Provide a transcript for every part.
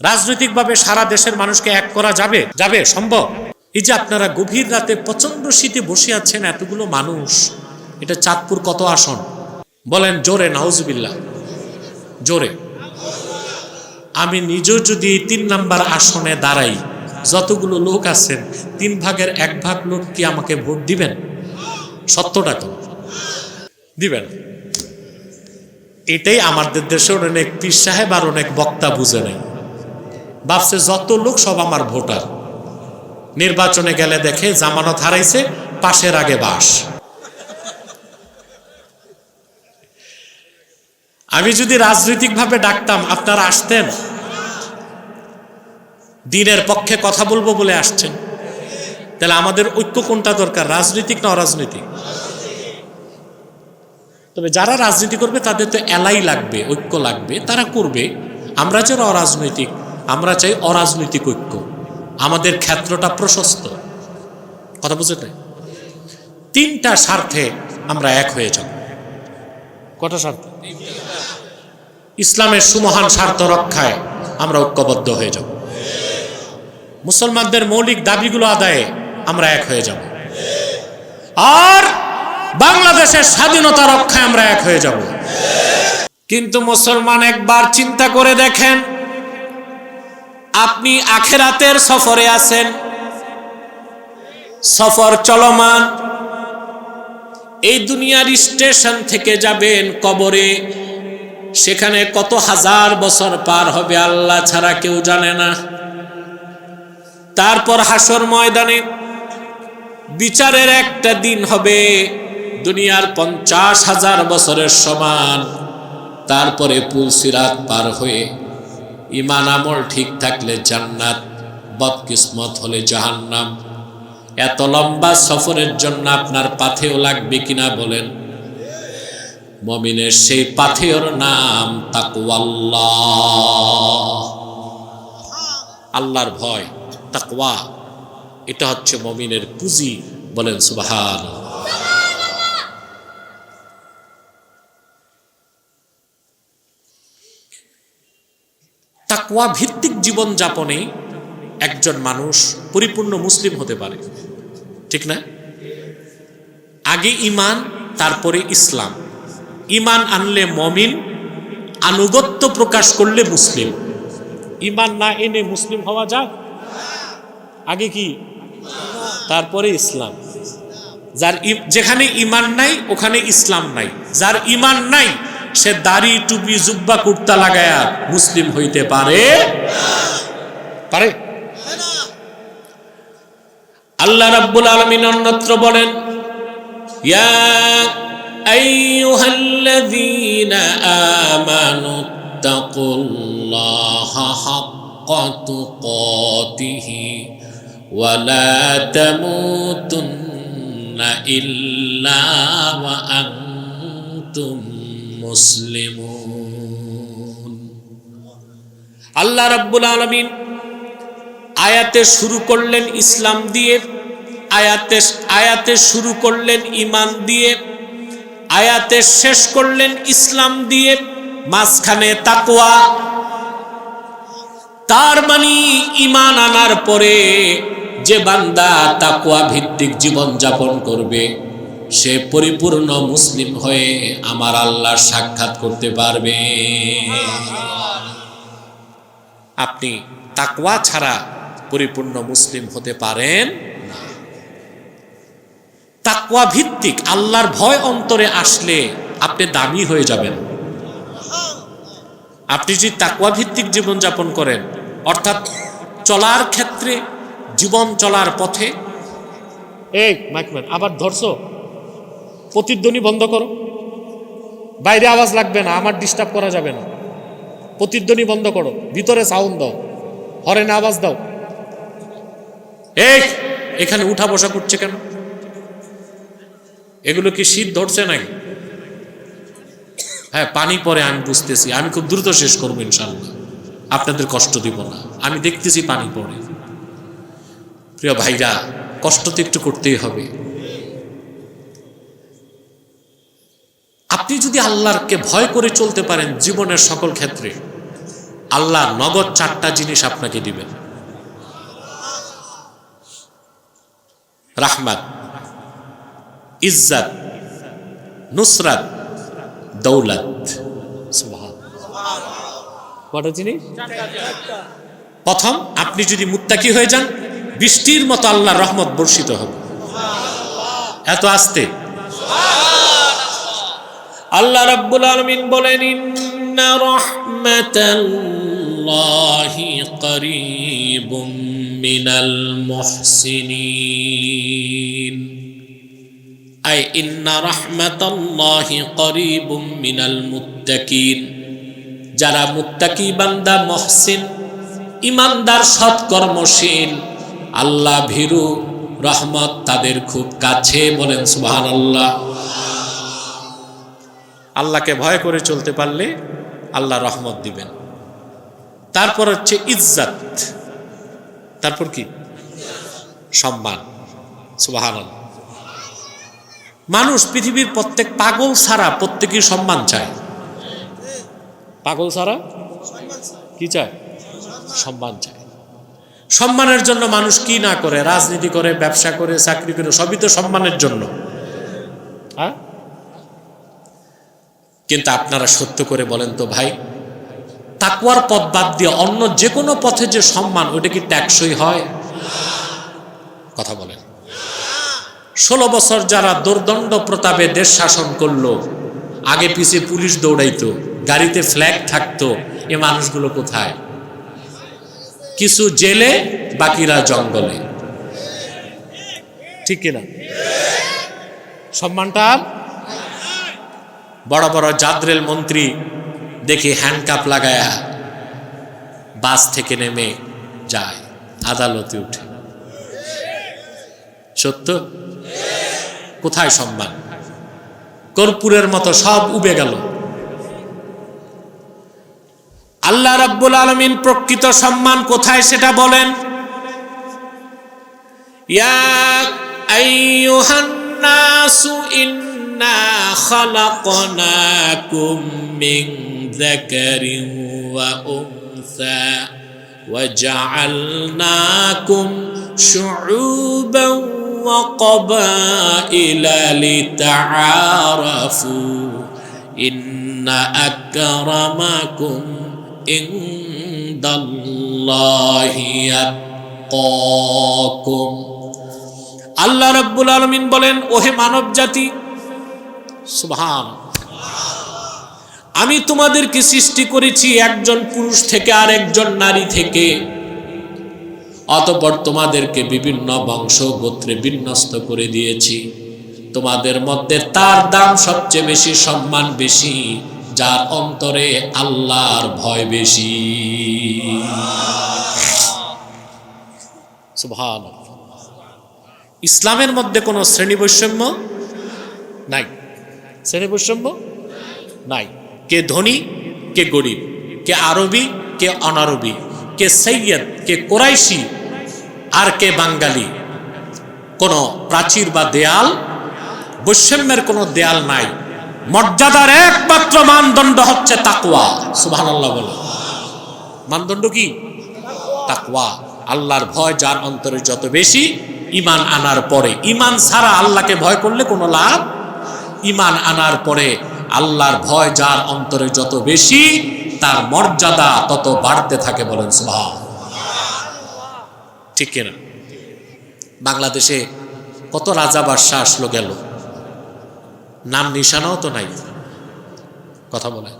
রাজনৈতিকভাবে সারা দেশের মানুষকে এক করা যাবে? যাবে? সম্ভব? এই যে আপনারা গভীর রাতে প্রচন্ড শীতে বসে আছেন এতগুলো মানুষ, এটা চাঁদপুর কত আসন বলেন জোরে নাউজুবিল্লাহ, জোরে। আমি নিজেও যদি ৩ নাম্বার আসনে দাঁড়াই, যতগুলো লোক আছেন 3 ভাগের 1 ভাগ লোক কি আমাকে ভোট দিবেন? সত্যটা তো দিবেন। এটাই আমাদের দেশের অনেক পীর সাহেব আর অনেক বক্তা বুঝে নেই, ভাবছে যত লোক সব আমার ভোটার। নির্বাচনে গেলে দেখে জামানত হারাইছে, পাশের আগে বাস। আমি যদি রাজনৈতিকভাবে ডাকতাম আপনারা আসতেন? দিনের পক্ষে কথা বলবো বলে আসছেন। তাহলে আমাদের ঐক্য কোনটা দরকার, রাজনৈতিক না অরাজনৈতিক? তবে যারা রাজনীতি করবে তাদের তো এলাই লাগবে, ঐক্য লাগবে, তারা করবে। আমরা যারা অরাজনৈতিক, আমরা চাই অরাজনৈতিক ঐক্য। আমাদের ক্ষেত্রটা প্রশস্ত, কথা বুঝে নাই? 3টা স্বার্থে আমরা এক হয়ে যাব। কটা স্বার্থ? ইসলামের সুমহান স্বার্থ রক্ষায় আমরা ঐক্যবদ্ধ হয়ে যাব। মুসলমানদের মৌলিক দাবিগুলো আদায়ে আমরা এক হয়ে যাব। আর বাংলাদেশের স্বাধীনতা রক্ষায় আমরা এক হয়ে যাব। কিন্তু মুসলমান একবার চিন্তা করে দেখেন, আপনি আখিরাতের সফরে আছেন, সফর চলমান। এই দুনিয়ার স্টেশন থেকে যাবেন কবরে, সেখানে কত হাজার বছর পার হবে আল্লাহ ছাড়া কেউ জানে না। তারপর হাসর ময়দানে বিচারের একটা দিন হবে দুনিয়ার 50,000 বছরের সমান। তারপরে পুল সিরাত পার হয়ে ঈমান আমল ঠিক থাকলে জান্নাত, বদকিসমত হলে জাহান্নাম। এত লম্বা সফরের জন্য আপনার পাথেয় লাগবে কিনা বলেন? মুমিনের সেই পাথেয়র নাম তাকওয়াল্লাহ, আল্লাহর ভয়, তাকওয়া। এটা হচ্ছে মুমিনের পুঁজি, বলেন সুবহানাল্লাহ। তাকওয়া ভিত্তিক জীবন যাপনে একজন মানুষ পরিপূর্ণ মুসলিম হতে পারে, ঠিক না? আগে ঈমান, তারপরে ইসলাম। ঈমান আনলে মুমিন, আনুগত্য প্রকাশ করলে মুসলিম। ঈমান না এনে মুসলিম হওয়া যায়? আগে কি, তারপরে ইসলাম। যেখানে ঈমান নাই ওখানে ইসলাম নাই। যার ঈমান নাই সে দাড়ি টুপি জুব্বা কুর্তা লাগায়া মুসলিম হইতে পারে? পারে? আল্লাহ রাব্বুল আলামিন অন্যত্র বলেন, ইয়া আইয়ুহাল্লাযীনা আমানু তাকুল্লাহা হাক্কা তুকাতিহি ওয়া লা তামুতুন্না ইল্লা ওয়া আনতুম মুসলিমুন। আল্লাহ রাব্বুল আলামিন আয়াতে শুরু করলেন ইসলাম দিয়ে, আয়াতে শুরু করলেন ঈমান দিয়ে, আয়াতে শেষ করলেন ইসলাম দিয়ে, মাঝখানে তাকওয়া। তার মানে ঈমান আনার পরে যে বান্দা তাকওয়া ভিত্তিক জীবন যাপন করবে সে পরিপূর্ণ মুসলিম হয়ে আমার আল্লাহর সাক্ষাৎ করতে পারবে। আপনি তাকওয়া ছাড়া পরিপূর্ণ মুসলিম হতে পারেন না। তাকওয়া ভিত্তিক আল্লাহর ভয় অন্তরে আসলে আপনি দামি হয়ে যাবেন। আপনি যদি তাকওয়া ভিত্তিক জীবন যাপন করেন, অর্থাৎ চলার ক্ষেত্রে, জীবন চলার পথে, এই মাইকম্যান আবার ধরছো, প্রতিধ্বনি বন্ধ করো, বাইরে আওয়াজ লাগবে না, আমার ডিস্টার্ব করা যাবে না। প্রতিধ্বনি বন্ধ করো, ভিতরে সাউন্ড দাও, হরেন আওয়াজ দাও। এই এখানে উঠা বসা করছে কেন? এগুলো কি শীত ধরছে নাকি? হ্যাঁ, পানি পরে, আমি বুঝতেছি। আমি খুব দ্রুত শেষ করবো ইনশাআল্লাহ, আপনাদের কষ্ট দিব না। আমি দেখতেছি পানি পড়ে। প্রিয় ভাইরা, কষ্ট তো একটু করতেই হবে। আপনি যদি আল্লাহকে ভয় করে চলতে পারেন জীবনের সকল ক্ষেত্রে, আল্লাহ নগদ 4টা জিনিস আপনাকে দিবেন। রাহমাত, ইজ্জত, নুসরাত, দৌলত। কটা জিনিস? প্রথম, আপনি যদি মুত্তাকি হয়ে যান, বৃষ্টির মতো আল্লাহর রহমত বর্ষিত হবে। এত আস্তে আল্লাহ রাব্বুল আলামিন বলেন, ইন্না রাহমাতাল্লাহি করিবুম মিনাল মুহসিনিন। আই ইন্না রাহমাতাল্লাহি করিবুম মিনাল মুত্তাকিন। যারা মুত্তাকি বান্দা, মুহসিন, ইমানদার, সৎকর্মশীল, আল্লাহ ভীরু, রহমত তাদের খুব কাছে। বলেন সুবহানাল্লাহ। আল্লাহকে ভয় করে চলতে পারলে আল্লাহ রহমত দিবেন। তারপর হচ্ছে ইজ্জত, তারপর কি? সম্মান। সুবহানাল্লাহ। মানুষ পৃথিবীর প্রত্যেক পাগল ছাড়া প্রত্যেকেই সম্মান চায়। পাগল ছাড়া কি চায়? সম্মান চায়। সম্মানের জন্য মানুষ কি না করে, রাজনীতি করে, ব্যবসা করে, চাকরি করে, সবই তো সম্মানের জন্য। হ্যাঁ, কিন্তু আপনারা সত্য করে বলেন তো ভাই, তাকওয়ার পথ বাদ দিয়ে অন্য যে কোনো পথে যে সম্মান, ওইটা কি ট্যাক্সই হয়? কথা বলেন। 16 বছর যারা দুর্দণ্ড প্রতাপে দেশ শাসন করলো, আগে পিছে পুলিশ দৌড়াইতো, গাড়িতে ফ্ল্যাগ থাকতো, এ মানুষগুলো কোথায়? কিছু জেলে, বাকিরা জঙ্গলে। ঠিক কিনা? সম্মানটা বড় বড় জাদ্রেল মন্ত্রী দেখি হ্যান্ডকাপ লাগায়া বাস থেকে নেমে যায়, আদালতে উঠে। সত্য? কোথায় সম্মান? কর্পূরের মতো সব উবে গেল। আল্লাহ রাব্বুল আলামিন প্রকৃত সম্মান কোথায় সেটা বলেন। ইয়া আইয়ুহান নাসু ইন্না খালাকনাকুম মিন যাকারিন ওয়া উনসা ওয়া জাআলনাকুম শুউবান ওয়া ক্বাবাইলা লিতাআরাফু ইন্না আকরামাকুম ইনদাল্লাহি আতকাকুম। আল্লাহ রাব্বুল আলামিন বলেন, ওহে মানব জাতি, সুবহান, আমি তোমাদেরকে সৃষ্টি করেছি একজন পুরুষ থেকে আর একজন নারী থেকে। অতঃপর তোমাদেরকে বিভিন্ন বংশ গোত্রে বিন্যস্ত করে দিয়েছি। তোমাদের মধ্যে তার দাম সবচেয়ে বেশি, সম্মান বেশি, যার অন্তরে আল্লাহর ভয় বেশি। সুবহানাল্লাহ। ইসলামের মধ্যে কোনো শ্রেণী বৈষম্য নাই। শ্রেণী বৈষম্য নাই। কে ধনী, কে গরিব, কে আরবি, কে অনারবি, কে সৈয়দ, কে কোরাইশি, আর কে বাঙালি। কোনো প্রাচীর বা দেয়াল, বৈষম্যের কোনো দেয়াল নাই। মর্যাদার একমাত্র মানদণ্ড হচ্ছে তাকওয়া। সুবহানাল্লাহ বলে। মানদণ্ড কি? তাকওয়া। আল্লাহর ভয় যার অন্তরে যত বেশি, ঈমান আনার পরে, ঈমান ছাড়া আল্লাহকে ভয় করলে কোনো লাভ। ঈমান আনার পরে আল্লাহর ভয় যার অন্তরে যত বেশি, তার মর্যাদা তত বাড়তে থাকে। বলেন সুবহানাল্লাহ। ঠিক কিনা? বাংলাদেশে কত রাজা বাদশাহ আসলো গেল, নাম নিশানাও তো নাই। কথা বলে।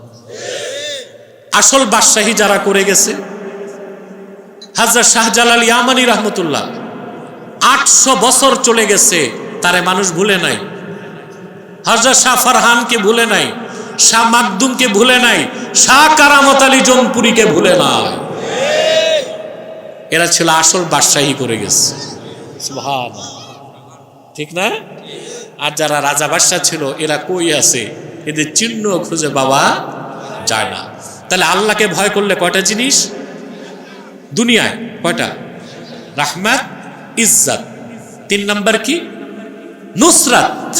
আসল বাদশাহী যারা করে গেছে, হযরত শাহজালাল ইয়ামানি রহমতুল্লাহ, 800 বছর চলে গেছে, তারে মানুষ ভুলে নাই। হযরত শাহ ফারহানকে ভুলে নাই, শাহ মাকদুমকে ভুলে নাই, শাহ কারামত আলী জৌনপুরীকে ভুলে নাই। এরা ছিল আসল বাদশাহী করে গেছে। সুবহানাল্লাহ। ঠিক না? আর যারা রাজা বাদশাহ ছিল, এরা কই আছে? এদের চিহ্ন খুঁজে পাওয়া যায় না। তাহলে আল্লাহকে ভয় করলে কয়টা জিনিস দুনিয়ায়? কয়টা? রাহমাত, ইজ্জত। 3 নাম্বার কি? নুসরাত।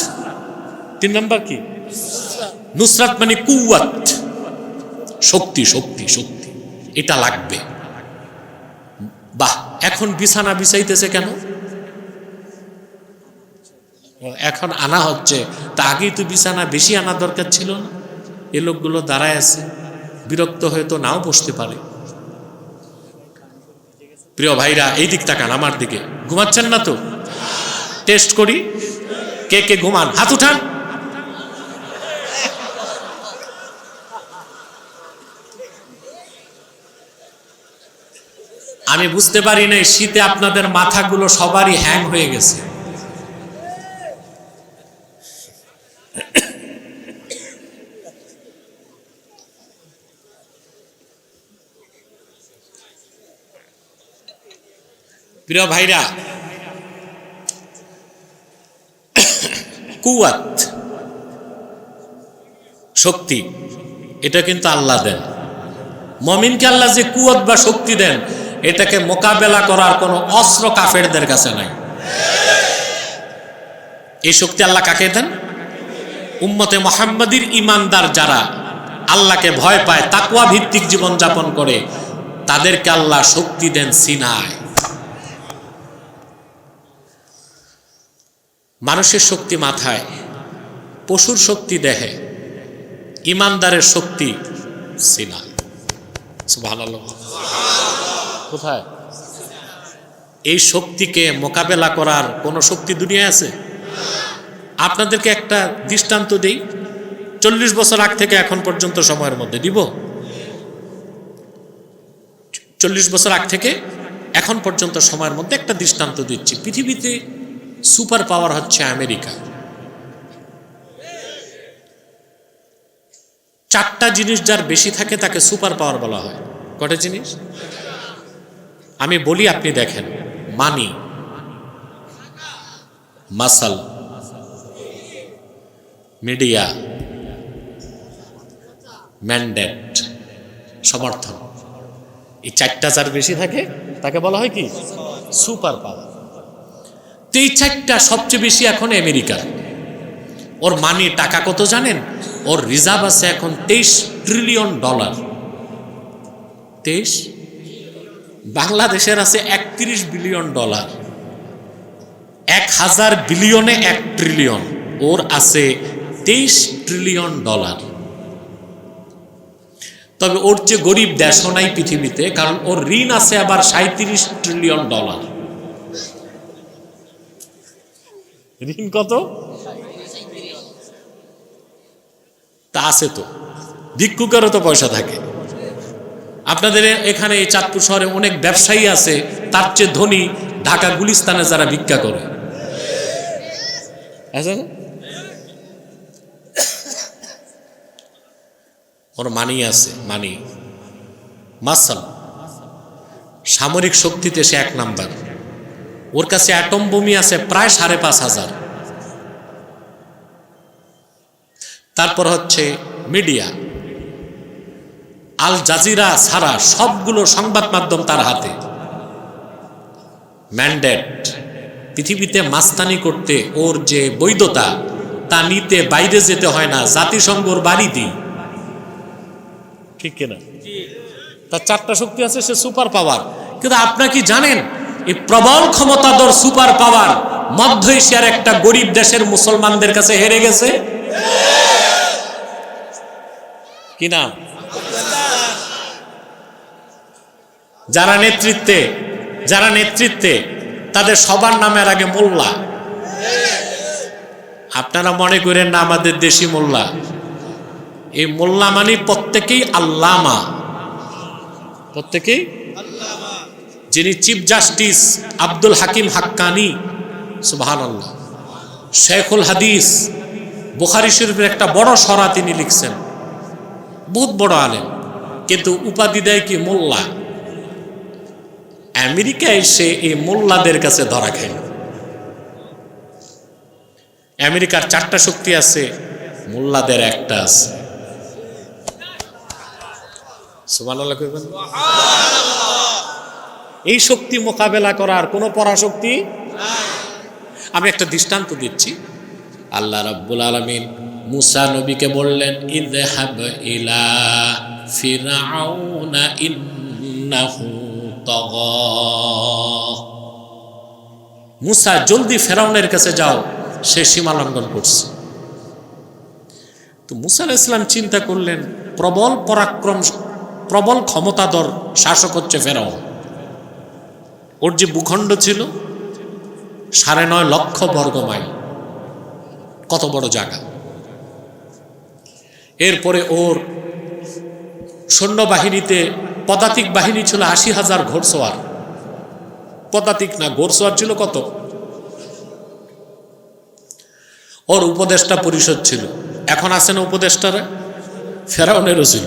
3 নাম্বার কি? নুসরাত মানে কুওয়াত, শক্তি, শক্তি, শক্তি। এটা লাগবে। বাহ, এখন বিছানা বিছাইতেছে কেন? এখন আনা হচ্ছে, তা আগেই তো বিছানা বেশি আনা দরকার ছিল না? এ লোকগুলো দাঁড়ায় আছে, বিরক্ত হয়ে তো নাও বসতে পারে। প্রিয় ভাইরা, এই দিক তাকান আমার দিকে। ঘুমাচ্ছেন না তো? টেস্ট করি, কে কে ঘুমান, হাত উঠান। আমি বুঝতে পারি না, শীতে আপনাদের মাথাগুলো সবারই হ্যাং হয়ে গেছে। প্রিয় ভাইরা, কুওয়াত, শক্তি, এটা কিন্তু আল্লাহ দেন। মুমিনকে আল্লাহ যে কুওয়াত বা শক্তি দেন, এটাকে মোকাবেলা করার কোনো অস্ত্র কাফেরদের কাছে নাই। এই শক্তি আল্লাহ কাকে দেন? উম্মতে মুহাম্মাদির ঈমানদার যারা আল্লাহকে ভয় পায়, তাকওয়া ভিত্তিক জীবন যাপন করে, তাদেরকে আল্লাহ শক্তি দেন সিনায়। মানুষের শক্তি মাথায়, পশুর শক্তি দেহে, ঈমানদারের শক্তি সিনায়। সুবহানাল্লাহ। কোথায়? এই শক্তিকে মোকাবেলা করার কোনো শক্তি দুনিয়ায় আছে? আপনাদেরকে একটা দৃষ্টান্ত দেই, 40 বছর আগ থেকে এখন পর্যন্ত সময়ের মধ্যে দিব। 40 বছর আগ থেকে এখন পর্যন্ত সময়ের মধ্যে একটা দৃষ্টান্ত দিচ্ছি। পৃথিবীতে সুপার পাওয়ার হচ্ছে আমেরিকা। 4টা জিনিস যার বেশি থাকে তাকে সুপার পাওয়ার বলা হয়। কটা জিনিস? আমি বলি, আপনি দেখেন। মানি, মাসল, মিডিয়া, ম্যান্ডেট, সমর্থন। এই 4টা যার বেশি থাকে তাকে বলা হয় কি? Super power. তো এই 4টা সবচেয়ে বেশি এখন আমেরিকার। ওর মানি, টাকা কত জানেন? ওর রিজার্ভ আছে এখন $23 ট্রিলিয়ন। 23। বাংলাদেশের আছে $31 বিলিয়ন। 1000 বিলিয়নে 1 ট্রিলিয়ন, ওর আছে $23 ট্রিলিয়ন। তবে ওর চেয়ে গরিব দেশও নাই পৃথিবীতে, কারণ ওর ঋণ আছে আবার $37 ট্রিলিয়ন। ঋণ কত? তা আছে তো, ভিক্ষুকেরও তো পয়সা থাকে। আপনাদের এখানে এই চাঁদপুর শহরে অনেক ব্যবসায়ী আছে, তার চেয়ে ধনী ঢাকা গুলিস্তানে যারা ভিক্ষা করে। ওর মানি আছে, মানি, মাসল, সামরিক শক্তিতে সে 1 নাম্বার। ওর কাছে অ্যাটম বোমি আছে প্রায় 5,500। তারপর হচ্ছে মিডিয়া, আল জাজিরা ছাড়া সবগুলো সংবাদ মাধ্যম তার হাতে। ম্যান্ডেট, পৃথিবীতে মাস্তানি করতে ওর যে বৈধতা, তা নিতে বাইরে যেতে হয় না, জাতিসংঘর বাড়িতেই। ঠিক কিনা? তার 4টা শক্তি আছে, সে সুপার পাওয়ার। কিন্তু আপনারা কি জানেন, এই প্রবল ক্ষমতাধর সুপার পাওয়ার মধ্য এশিয়ার একটা গরিব দেশের মুসলমানদের কাছে হেরে গেছে? কি নাম? যারা নেতৃত্বে তাদের সবার নামের আগে মোল্লা। আপনারা মনে করেন না আমাদের দেশি মোল্লা। এই মোল্লা মানে প্রত্যেকেই আল্লামা, প্রত্যেকেই। যিনি চিফ জাস্টিস আব্দুল হাকিম হাক্কানি, সুবহানাল্লাহ, শেখুল হাদিস, বুখারী শরীফের একটা বড় সরা তিনি লিখছেন, বহুত বড় আলেম, কিন্তু উপাধি দেয় কি? মোল্লা। আমেরিকায় এসে এই মোল্লাদের কাছে ধরা খায়। আমেরিকার 4টা শক্তি আছে, মোল্লাদের একটা আছে। সুবহানাল্লাহ কইবেন। এই শক্তি মোকাবেলা করার কোনো পরাশক্তি নাই। আমি একটা দৃষ্টান্ত দিচ্ছি। আল্লাহ রাব্বুল আলামিন মুসা নবীকে বললেন, ইযহাব ইলা ফিরআউনা ইন্নাহু তাগা। মুসা জলদি ফেরাউনের কাছে যাও, সে সীমা লঙ্ঘন করছে। তো মুসা আলাইহিস সালাম চিন্তা করলেন, প্রবল পরাক্রম, প্রবল ক্ষমতাধর শাসক হচ্ছে ফেরাউন। ওর যে ভূখণ্ড ছিল 9.5 লক্ষ বর্গ মাইল, কত বড় জায়গা। এরপরে ওর সৈন্যবাহিনীতে পদাতিক বাহিনী ছিল 80,000 ঘোড়সওয়ার। পদাতিক না, ঘোড়সওয়ার ছিল কত। ওর উপদেষ্টা পরিষদ ছিল, এখন আছে না উপদেষ্টারা, ফেরাউনেরও ছিল।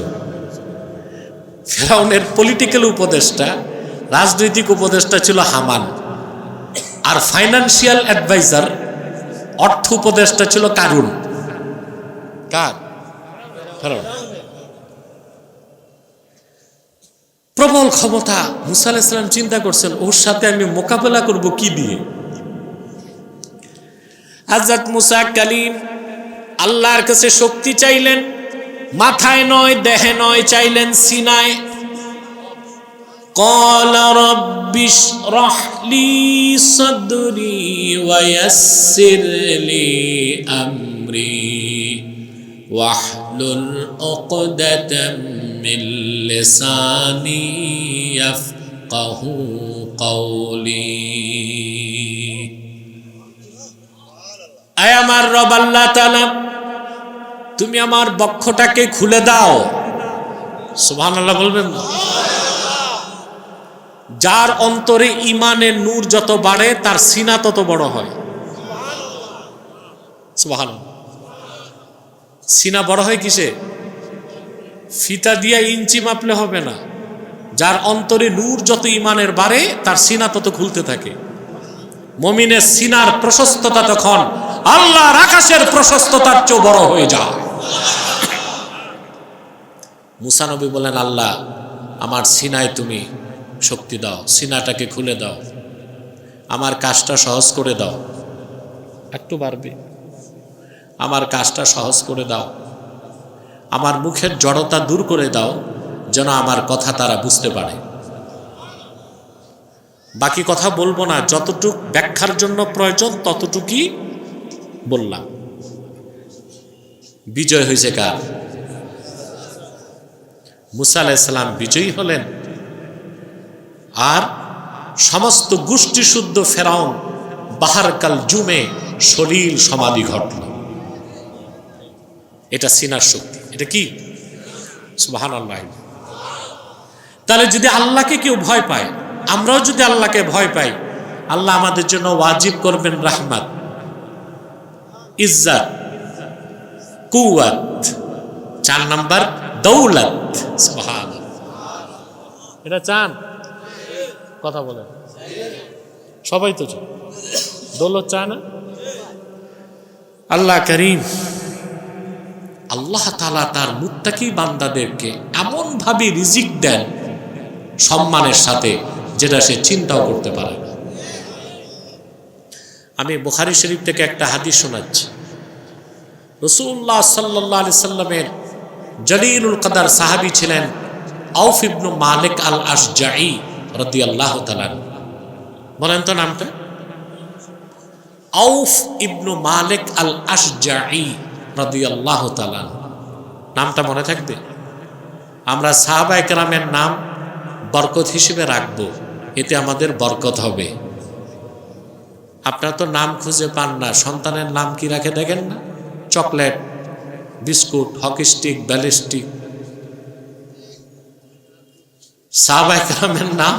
ফেরাউনের পলিটিক্যাল উপদেষ্টা, রাজনৈতিক উপদেষ্টা ছিল হামান, আর ফাইন্যান্সিয়াল অ্যাডভাইজার, অর্থ উপদেষ্টা ছিল কারুন। কার? ফেরাউন। প্রবল ক্ষমতা। মুসা আলাইহিস সালাম চিন্তা করছেন, ওর সাথে আমি মোকাবেলা করব কি দিয়ে। হযরত মুসা কালিম আল্লাহর কাছে শক্তি চাইলেন, মাথায় নয়, দেহে নয়, চাইলেন সিনায়। قال رب اشرح لي صدري ويسر لي أمري واحلل عقدة من لساني يفقه قولي। আয় আমার রব আল্লাহ তাআলা, তুমি আমার বক্ষটাকে খুলে দাও। সুবহানাল্লাহ বলবেন না? যার অন্তরে ইমানের নূর যত বাড়ে তার সিনা তত বড় হয়। সুবহানাল্লাহ। সিনা বড় হয় কিসে? ফিতা দিয়া ইঞ্চি মাপলে হবে না। যার অন্তরে নূর যত ইমানের বাড়ে তার সিনা তত খুলতে থাকে। মুমিনের সিনার প্রশস্ততা তখন আল্লাহর আকাশের প্রশস্ততার চেয়ে বড় হয়ে যায়। মুসা নবী বলেন, আল্লাহ আমার সিনায় তুমি শক্তি দাও, সিনাটাকে খুলে দাও, আমার কাজটা সহজ করে দাও। একটু বাড়বে, আমার কাজটা সহজ করে দাও, আমার মুখের জড়তা দূর করে দাও, যেন আমার কথা তারা বুঝতে পারে। বাকি কথা বলবো না, যতটুক ব্যাখ্যার জন্য প্রয়োজন ততটুকুই বললাম। বিজয় হয়েছে কার? মুসা আলাইহিস সালাম বিজয়ী হলেন, আর সমস্ত গোষ্ঠী শুদ্ধ ফেরাউন বাহারকাল জুমে সলিল সমাধি ঘটল। এটা সিনার শক্তি। এটা কি? সুবহানাল্লাহ। তাহলে যদি আল্লাহকে কেউ ভয় পায়, আমরাও যদি আল্লাহকে ভয় পাই, আল্লাহ আমাদের জন্য ওয়াজিব করবেন রাহমাত, ইজ্জত, কুওয়াত, 4 নাম্বার দৌলত। সুবহানাল্লাহ। এটা চান? কথা বলেন, সবাই তো চান। দৌলত চায় না? আল্লাহ করিম, আল্লাহ তাআলা তার মুত্তাকি বান্দাদেরকে এমন ভাবে রিজিক দেন সম্মানের সাথে, যেটা সে চিন্তাও করতে পারে না। আমি বুখারী শরীফ থেকে একটা হাদিস শোনাচ্ছি। রাসূলুল্লাহ সাল্লাল্লাহু আলাইহি সাল্লামের জলিলুল কদর সাহাবী ছিলেন আউফ ইবনে মালিক আল আশজাঈ রাদিয়াল্লাহু তাআলা। বলেন তো নামটা? আউফ ইবনে মালিক আল আশজাঈ রাদিয়াল্লাহু তাআলা। নামটা মনে থাকবে? আমরা সাহাবায়ে কেরামের নাম বরকত হিসেবে রাখবো, এতে আমাদের বরকত হবে। আপনারা তো নাম খুঁজে পান না, সন্তানের নাম কি রাখে দেখেন না? Chocolate, biscuit, hockey stick, ballistic. সাহাবায়ে কেরামের নাম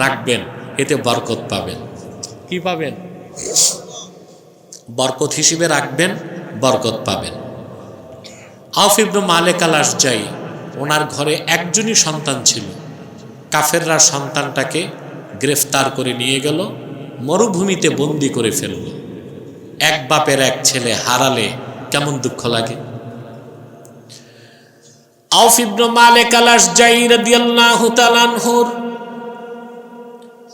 রাখবেন, এতে বরকত পাবেন। কি পাবেন? বরকত হিসেবে রাখবেন, বরকত পাবেন। আউফ ইবনে মালিক আল আশজাঈ, ওনার ঘরে একজনই সন্তান ছিল। কাফেররা সন্তানটাকে গ্রেফতার করে নিয়ে গেল, মরুভূমিতে বন্দি করে ফেলল। এক বাপের এক ছেলে হারালে কেমন দুঃখ লাগে। আউফ ইবনে মালিক আল আশজাঈ রাদিয়াল্লাহু তাআলা আনহুর,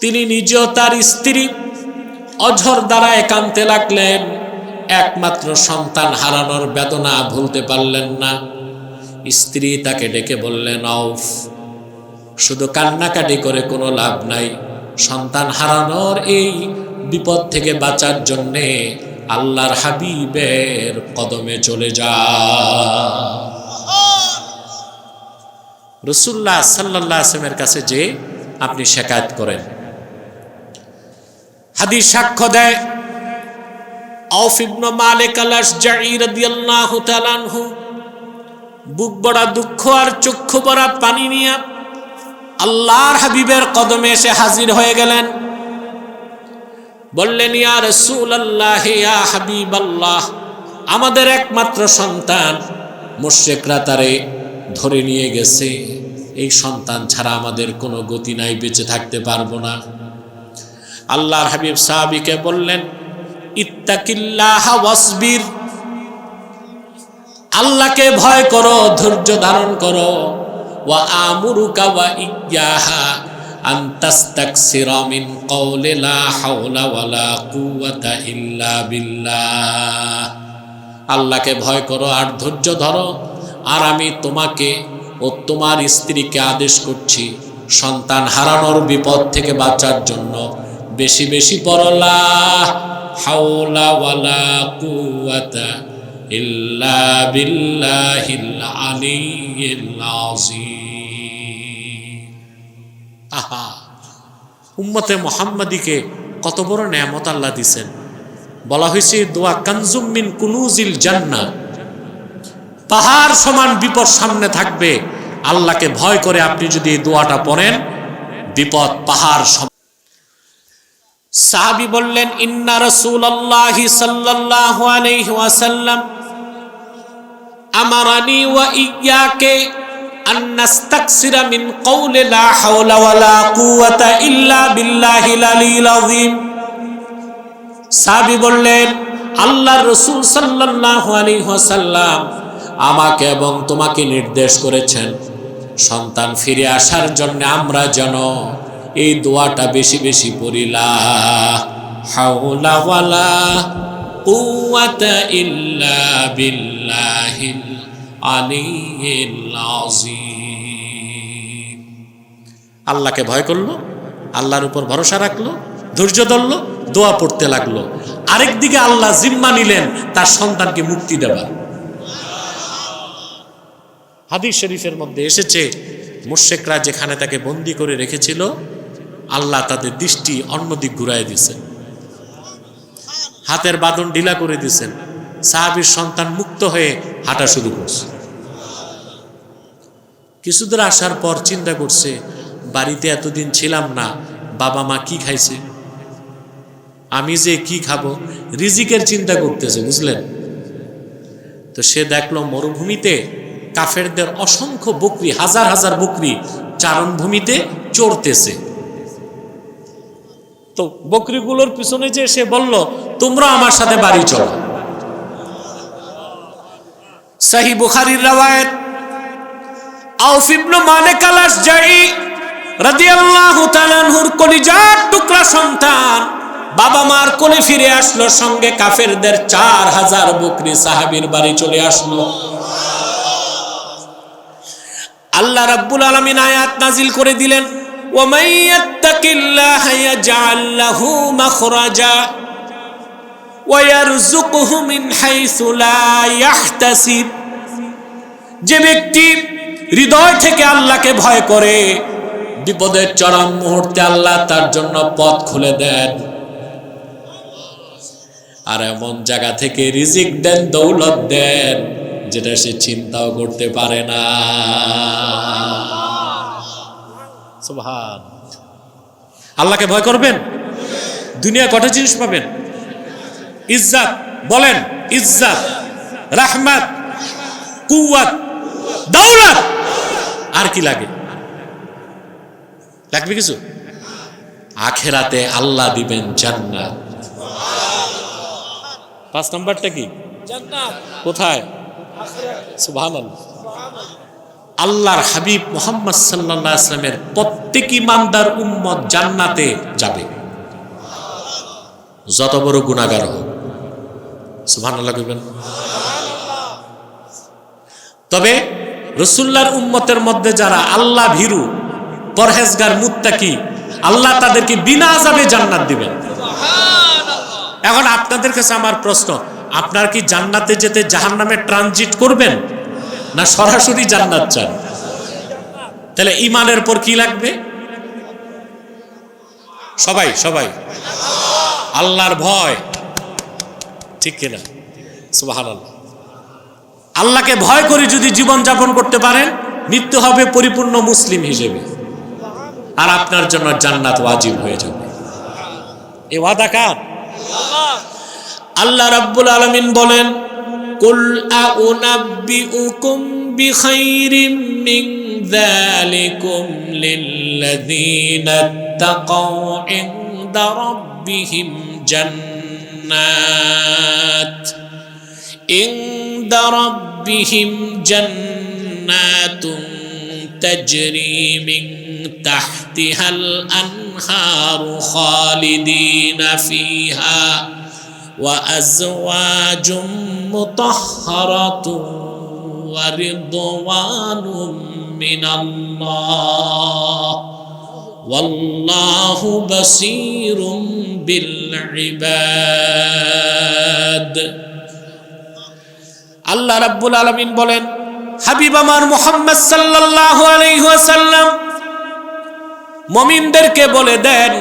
তিনি নিজেও তার স্ত্রী অঝর দ্বারায় কাঁদতে লাগলেন। একমাত্র সন্তান হারানোর বেদনা ভুলতে পারলেন না। স্ত্রী তাকে ডেকে বললেন, আউফ শুধু কান্নাকাটি করে কোনো লাভ নাই। সন্তান হারানোর এই বিপদ থেকে বাঁচার জন্যে আল্লাহর হাবিবের কদমে চলে যা। রাসূলুল্লাহ সাল্লাল্লাহু আলাইহি ওয়াসাল্লামের কাছে যে আপনি শিকায়ত করেন। হাদিস সাক্ষ্য দেয় আউফ ইবনে মালিক আল-আশজাঈ রাদিয়াল্লাহু তাআলা আনহু বুক ভরা দুঃখ আর চক্ষু ভরা পানি নিয়ে আল্লাহর হাবিবের কদমে এসে হাজির হয়ে গেলেন। বললেন, ইয়া রাসূলুল্লাহ, ইয়া হাবিবাল্লাহ, আমাদের একমাত্র সন্তান মুশরিকরা তারে ধরে নিয়ে গেছে। এই সন্তান ছাড়া আমাদের কোনো গতি নাই, বেঁচে থাকতে পারবো না। আল্লাহর হাবিব সাহাবীকে বললেন, ইত্তাকিল্লাহ ওয়াসবির, আল্লাহকে ভয় করো, ধৈর্য ধারণ করো। ওয়া আমুরুকা ওয়া ইয়্যাহা আন তাস্তাকসিরা মিন কওলি লা হাওলা ওয়ালা কুওয়াতা ইল্লা বিল্লাহ। আল্লাহকে ভয় করো আর ধৈর্য ধরো। আর আমি তোমাকে ও তোমার স্ত্রীকে আদেশ করছি, সন্তান হারানোর বিপদ থেকে বাঁচার জন্য বেশি বেশি পড়ো লা হাওলা ওয়ালা কুওয়াতা ইল্লা বিল্লাহিল আলিয়্যিল আযীম। আহা, উম্মতে মুহাম্মাদীকে কত বড় নেয়ামত আল্লাহ দিয়েছেন। বলা হয়েছে দোয়া কানজুম মিন কুনুজিল জান্নাহ, পাহাড় সমান বিপদ সামনে থাকবে। আল্লাহকে ভয় করে আপনি যদি এই দোয়াটা পড়েন, বিপদ পাহাড় সমান। সাহাবী বললেন, ইন্না রাসূলুল্লাহি সাল্লাল্লাহু আলাইহি ওয়াসাল্লাম আমারানি ওয়া ইয়্যাকে আন নাস্তাকসিরা মিন কওলি লা হাওলা ওয়ালা কুওয়াতা ইল্লা বিল্লাহিল আলিয়্যিল আযীম। সাহাবী বললেন, আল্লাহর রাসূল সাল্লাল্লাহু আলাইহি ওয়াসাল্লাম আমাকে এবং তোমাকে নির্দেশ করেছেন সন্তান ফিরে আসার জন্য আমরা যেন এই দোয়াটা বেশি বেশি পড়ি, লা হাওলা ওয়ালা কুওয়াতা ইল্লা বিল্লাহিল আলিয়্যিল আযীম। আল্লাহকে ভয় করলো, আল্লাহর উপর ভরসা রাখলো, ধৈর্য ধরলো, দোয়া পড়তে লাগলো। আরেক দিকে আল্লাহ জিম্মা নিলেন তার সন্তানকে মুক্তি দেবার। হাদিস শরীফের মধ্যে এসেছে, মুশরিকরা যেখানে তাকে বন্দী করে রেখেছিল, আল্লাহ তাদের দৃষ্টি অন্যদিক ঘুরাই দিয়েছেন, হাতের বাঁধন ঢিলা করে দিয়েছেন। সাহাবীর সন্তান মুক্ত হয়ে হাঁটা শুরু করছে। কিছুদূর আসার পর চিন্তা করছে, বাড়িতে এতদিন ছিলাম না, বাবা মা কি খাইছে, আমি যে কি খাবো, রিজিকের চিন্তা করতেছে, বুঝলেন? তো সে দেখলো মরুভূমিতে কাফেরদের অসংখ্য বকরি, হাজার হাজার বকরি চারণভূমিতে চড়তেছে। তো বকরিগুলোর পিছনে যে সে বলল, তোমরা আমার সাথে বাড়ি চলো। সহিহ বুখারীর রওয়ায়াত, আউফ ইবনে মালিক আল-আশজাঈ রাদিয়াল্লাহু তাআলা আনহুর কলিজার টুকরা সন্তান বাবা মার কোলে ফিরে আসলো, সঙ্গে কাফেরদের 4000 বকরি সাহাবীর বাড়ি চলে আসলো। আল্লাহ রাব্বুল আলামিন আয়াত নাজিল করে দিলেন, ওয়া মান ইয়াত্তাকিল্লাহা ইয়াজআল লাহু মাখরাজা ওয়া ইয়ারযুকহু মিন হাইসু লা ইয়াহতাসিব। যে ব্যক্তি হৃদয় থেকে আল্লাহকে ভয় করে, বিপদের চরম মুহূর্তে আল্লাহ তার জন্য পথ খুলে দেন, আর এমন জায়গা থেকে রিজিক দেন, দৌলত দেন, যেটা সে চিন্তাও করতে পারে না। সুবহান। আল্লাহকে ভয় করবেন, দুনিয়া কটা জিনিস পাবেন? ইজ্জত, বলেন ইজ্জত, রাহমাত, কুওয়াত, দৌলত। আর কি লাগে? লাগবে কিছু? আখিরাতে আল্লাহ দিবেন জান্নাত। 5 নাম্বারটা কি? জান্নাত। কোথায়? সুবহানাল্লাহ। আল্লাহর হাবিব মুহাম্মদ সাল্লাল্লাহু আলাইহি ওয়াসাল্লামের প্রত্যেক ইমানদার উম্মত জান্নাতে যাবে, যত বড় গুনাহগার হোক। সুবহানাল্লাহ কইবেন। তবে রাসূলুল্লাহর উম্মতের মধ্যে যারা আল্লাহ ভীরু, পরহেজগার, মুত্তাকি, আল্লাহ তাদেরকে বিনা আযাবে জান্নাত দিবেন। এখন আপনাদের কাছে আমার প্রশ্ন, আপনার কি জান্নাতে যেতে জাহান্নামে ট্রানজিট করবেন না সরাসরি জান্নাত চান? তাহলে ঈমানের পর কি লাগবে? সবাই সবাই আল্লাহর ভয়, ঠিক কিনা? সুবহানাল্লাহ। আল্লাহকে ভয় করে যদি জীবন যাপন করতে পারেন, মৃত্যু হবে পরিপূর্ণ মুসলিম হিসেবে, আর আপনার জন্য জান্নাত ওয়াজিব হয়ে যাবে। এই ওয়াদা কার? আল্লাহ রাব্বুল আলামিন বলেন, কুল আউনাব্বিউকুম বিখাইরিম মিন যালিকুম লিল্লাযীনা তাকাউ ইনদা রাব্বিহিম জান্নাত তাজরি মিন তাহতিহাল আনহারু খালিদিনা ফিহা ওয়া আজওয়াজুম মুতাহহারাতুন ওয়া রিদওয়ানুম মিনাল্লাহ ওয়াল্লাহু বাসীরুম বিল ইবাদ। আল্লাহ রাব্বুল আলামিন বলেন, হাবিব আমার মুহাম্মদ সাল্লাল্লাহু আলাইহি ওয়াসাল্লাম মুমিনদেরকে বলে দেন,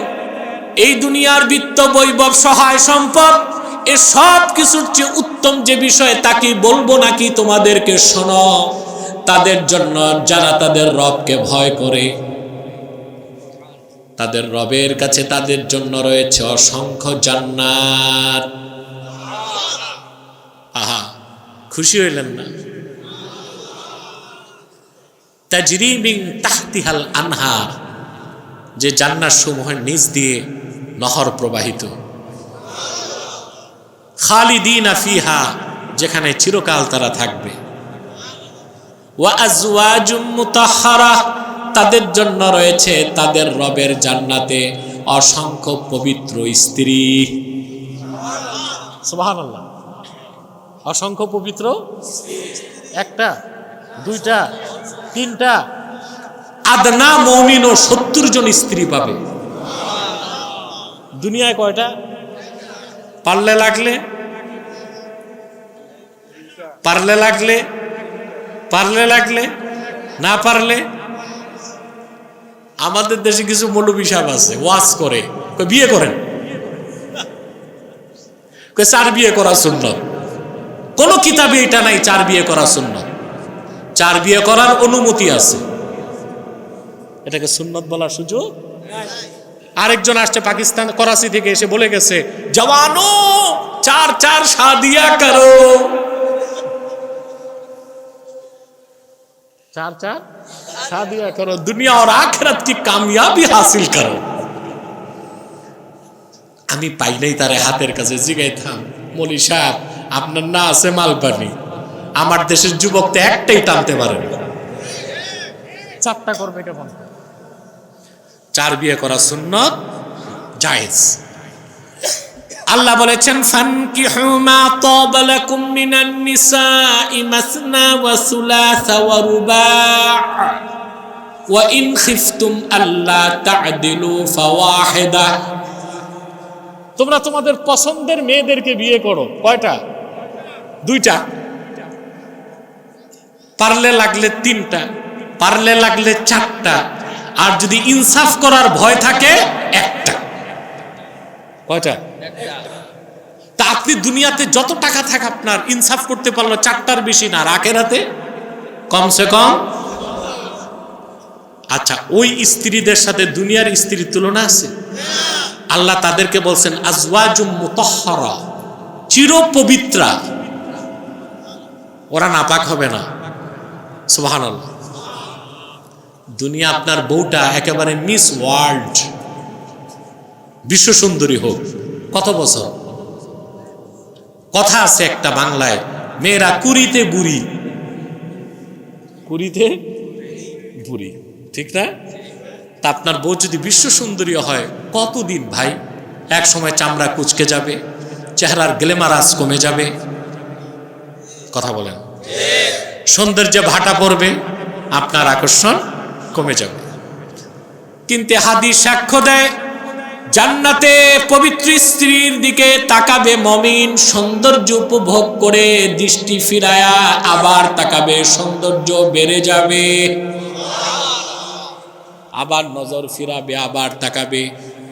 এই দুনিয়ার বিত্ত বৈভব সহায় সম্পদ এ সব কিছুর চেয়ে উত্তম যে বিষয় তাকে বলবো নাকি তোমাদেরকে? শোনো, তাদের জন্য যারা তাদের রবকে ভয় করে, তাদের রবের কাছে তাদের জন্য রয়েছে অসংখ্য জান্নাত। আহা, খুশি হইলেন না? তাজরি মিন তাহতিহাল আনহার, যে জান্নাত সমূহের নিচ দিয়ে নহর প্রবাহিত। খালিদিনা ফিহা, যেখানে চিরকাল তারা থাকবে। ওয়া আজওয়াজুম মুতাহহারা, তাদের জন্য রয়েছে তাদের রবের জান্নাতে অসংখ্য পবিত্র স্ত্রী। সুবহানাল্লাহ। অসংখ্য পবিত্র, একটা, দুইটা, তিনটা, আদনা মুমিনও 70 জন স্ত্রী পাবে। দুনিয়ায় কয়টা? পারলে লাগলে না পারলে। আমাদের দেশে কিছু মৌলবী সাহেব আছে, ওয়াজ করে, বিয়ে করেন, 4 বিয়ে করা সুন্নাত। কোন কিতাবে এটা নাই 4 বিয়ে করা সুন্নাত। 4 বিয়ে করার অনুমতি আছে, এটাকে সুন্নাত বলার সুযোগ। আরেকজন আসছে পাকিস্তান, করাচি থেকে এসে বলে গেছে, জওয়ানো 4 শাদিয়া করো, 4 शादियां करो, दुनिया और आखिरत की कामयाबी हासिल करो। আমি পাই নাই তারে হাতের কাছে জিগাইতাম, মৌলী সাহেব আপনার না আছে মালপানি, আমার দেশের যুবক তো একটাই টানতে পারে না, 4টা করবে কেমন? 4 বিয়ে করা সুন্নত, জায়েজ। আল্লাহ বলেছেন, ফানকিহু মা তাবা লাকুম মিনান নিসাই মাসনা ওয়া সুলাসা ওয়া রুবা' ওয়া ইন খিফতুম আল্লা তা'দিলু ফাওয়াহিদা। তোমরা তোমাদের পছন্দের মেয়েদেরকে বিয়ে করো। কয়টা? 2টা, পারলে লাগলে 3টা, পারলে লাগলে 4টা, আর যদি ইনসাফ করার ভয় থাকে 1টা। কয়টা? তা আপনি দুনিয়াতে যত টাকা থাকে আপনার, ইনসাফ করতে পারলো 4টার বেশি না, আর আখিরাতে কমসে কম। আচ্ছা, ওই স্ত্রীদের সাথে দুনিয়ার স্ত্রীর তুলনা আছে? আল্লাহ তাদেরকে বলছেন আজওয়াজুম মুতাহহারা, চির পবিত্রা, ওরা নাপাক হবে না। সুবহানাল্লাহ। দুনিয়া আপনার বউটা একেবারে মিস ওয়ার্ল্ড, বিশ্ব সুন্দরী হোক, কত বছর? কথা আছে একটা বাংলায়, মেয়েরা কুড়িতে বুড়ি, ঠিক না? তা আপনার বউ যদি বিশ্ব সুন্দরী হয়, কতদিন ভাই? এক সময় চামড়া কুচকে যাবে, চেহারার গ্ল্যামারাস কমে যাবে, কথা বলেন, সৌন্দর্যে ভাটা পড়বে, আপনার আকর্ষণ কমে যাবে। কিন্তু হাদিস সাক্ষ্য দেয় জান্নাতে পবিত্র স্ত্রীর দিকে তাকাবে মুমিন, সৌন্দর্য উপভোগ করে দৃষ্টি ফিরায়া আবার তাকাবে, সৌন্দর্য বেড়ে যাবে, আবার নজর ফিরাবে, আবার তাকাবে,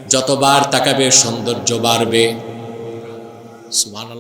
যতবার তাকাবে সৌন্দর্য বাড়বে। সুবহানাল্লাহ।